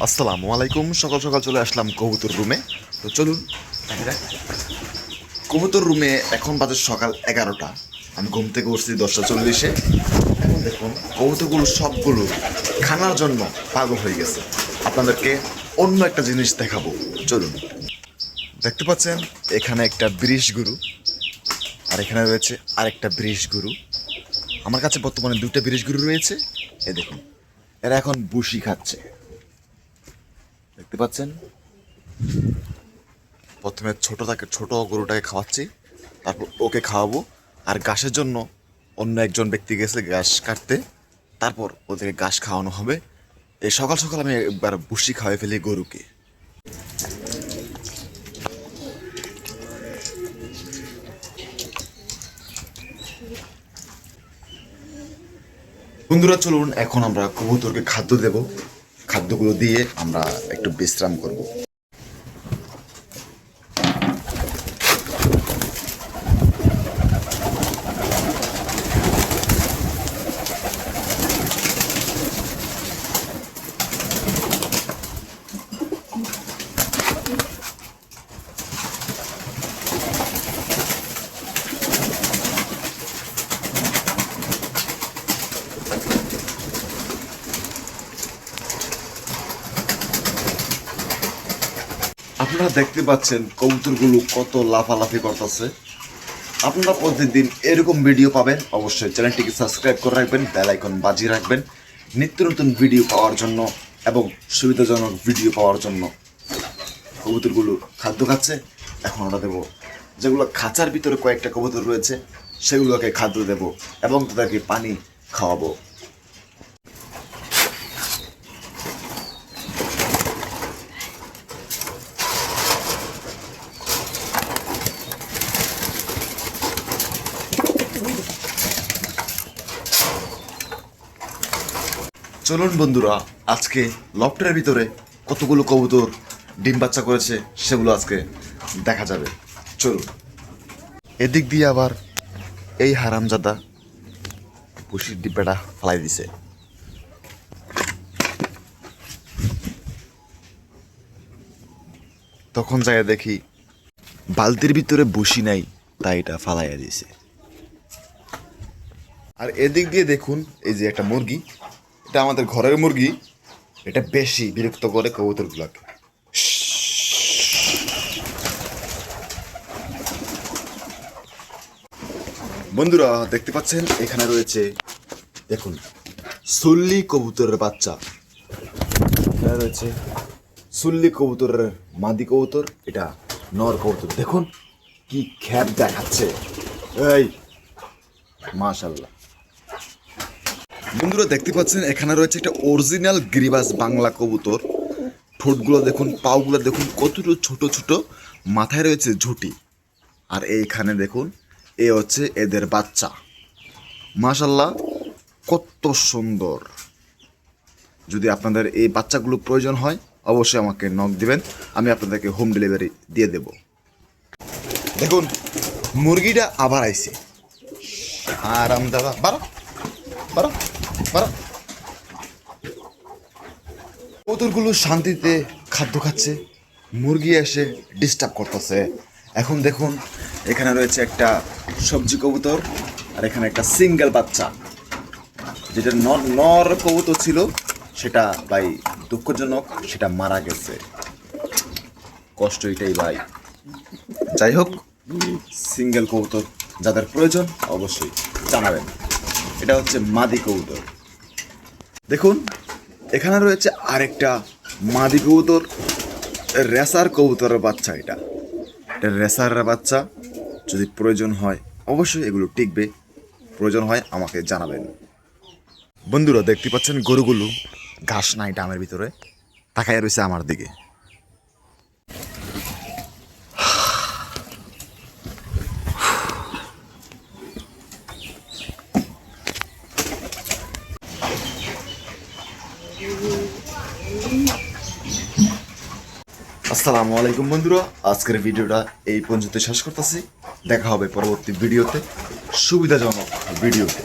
আসসালামু আলাইকুম। সকাল সকাল চলে আসলাম কবুতর রুমে। তো চলুন কবুতর রুমে এখন বাজে সকাল 11টা। আমি ঘুম থেকে উঠছি 10টা 40-এ। এখন দেখুন কবুতরগুলো সবগুলো খানার জন্য পাগল হয়ে গেছে। আপনাদেরকে অন্য একটা জিনিস দেখাবো, চলুন। দেখতে পাচ্ছেন এখানে একটা বৃষ গরু, আর এখানে রয়েছে আরেকটা বৃষ গরু। আমার কাছে বর্তমানে দুটো বৃষ গরু রয়েছে। এ দেখুন, এরা এখন বুশি খাচ্ছে, দেখতে পাচ্ছেন। প্রথমে ছোট গরুটাকে খাওয়াচ্ছি, তারপর ওকে খাওয়াবো। আর ঘাসের জন্য অন্য একজন ব্যক্তি গেছে ঘাস কাটতে, তারপর ওদেরকে ঘাস খাওয়ানো হবে। এই সকাল সকাল আমি একবার ভুসি খাওয়াই ফেলি গরুকে। বন্ধুরা চলুন, এখন আমরা কবুতরকে খাদ্য দেব। খাদ্যগুলো দিয়ে আমরা একটু বিশ্রাম করব। আপনারা দেখতে পাচ্ছেন কবুতরগুলো কত লাফালাফি করতেছে। আপনারা প্রতিদিন এরকম ভিডিও পাবেন, অবশ্যই চ্যানেলটিকে সাবস্ক্রাইব করে রাখবেন, বেল আইকন বাজিয়ে রাখবেন নিত্য নতুন ভিডিও পাওয়ার জন্য এবং সুবিধাজনক ভিডিও পাওয়ার জন্য। কবুতরগুলো খাদ্য খাচ্ছে, এখন আমরা দেবো যেগুলো খাঁচার ভিতরে কয়েকটা কবুতর রয়েছে সেগুলোকে খাদ্য দেব এবং তাদেরকে পানি খাওয়াবো। চলুন বন্ধুরা, আজকে লফটের ভিতরে কতগুলো কবুতর ডিম বাচ্চা করেছে সেগুলো আজকে দেখা যাবে। চলুন। এদিক দিয়ে আবার এই হারামজাদা ভুসির ডিব্বাটা ফেলাই দিছে। তখন যাই দেখি বালতির ভিতরে ভুসি নাই, তাই এটা ফালাইয়া দিছে। আর এদিক দিয়ে দেখুন, এই যে একটা মুরগি, এটা আমাদের ঘরের মুরগি, এটা বেশি বিরক্ত করে কবুতরগুলোকে। বন্ধুরা দেখতে পাচ্ছেন এখানে রয়েছে, দেখুন, সুল্লি কবুতরের বাচ্চা। এখানে রয়েছে সুল্লি কবুতরের মাদি কবুতর, এটা নর কবুতর। দেখুন কি খ্যাপ দেখাচ্ছে, এই মাশাআল্লাহ। বন্ধুরা দেখতে পাচ্ছেন এখানে রয়েছে একটা অরিজিনাল গিরিবাজ বাংলা কবুতর। ঠোঁটগুলো দেখুন, পাগুলো দেখুন কতটুকু ছোট ছোট, মাথায় রয়েছে ঝুঁটি। আর এইখানে দেখুন, এ হচ্ছে এদের বাচ্চা। মাশাআল্লাহ কত সুন্দর। যদি আপনাদের এই বাচ্চাগুলো প্রয়োজন হয় অবশ্যই আমাকে নক দিবেন, আমি আপনাদেরকে হোম ডেলিভারি দিয়ে দেব। দেখুন মুরগিটা আবার আইছে। আরাম দাদা, বারো বারো বারো। কবুতরগুলো শান্তিতে খাদ্য খাচ্ছে, মুরগি এসে ডিস্টার্ব করতেছে। এখন দেখুন এখানে রয়েছে একটা সবজি কবুতর, আর এখানে একটা সিঙ্গেল বাচ্চা। যেটা নর কবুতর ছিল সেটা ভাই দুঃখজনক, সেটা মারা গেছে। কষ্ট এটাই ভাই। যাই হোক, সিঙ্গেল কবুতর যাদের প্রয়োজন অবশ্যই জানাবেন। এটা হচ্ছে মাদি কবুতর। দেখুন এখানে রয়েছে আরেকটা মাদি কবুতর, রেসার কবুতরের বাচ্চা। এটা রেসারের বাচ্চা। যদি প্রয়োজন হয় অবশ্যই এগুলো টিকবে, প্রয়োজন হয় আমাকে জানাবেন। বন্ধুরা দেখতে পাচ্ছেন গরুগুলো ঘাস নাই ডামের ভিতরে, তাকায় রয়েছে আমার দিকে। আসসালামু আলাইকুম বন্ধুরা, আজকের ভিডিওটা এই পর্যন্ত শেষ করতেছি। দেখা হবে পরবর্তী ভিডিওতে, সুবিধাজনক ভিডিওতে।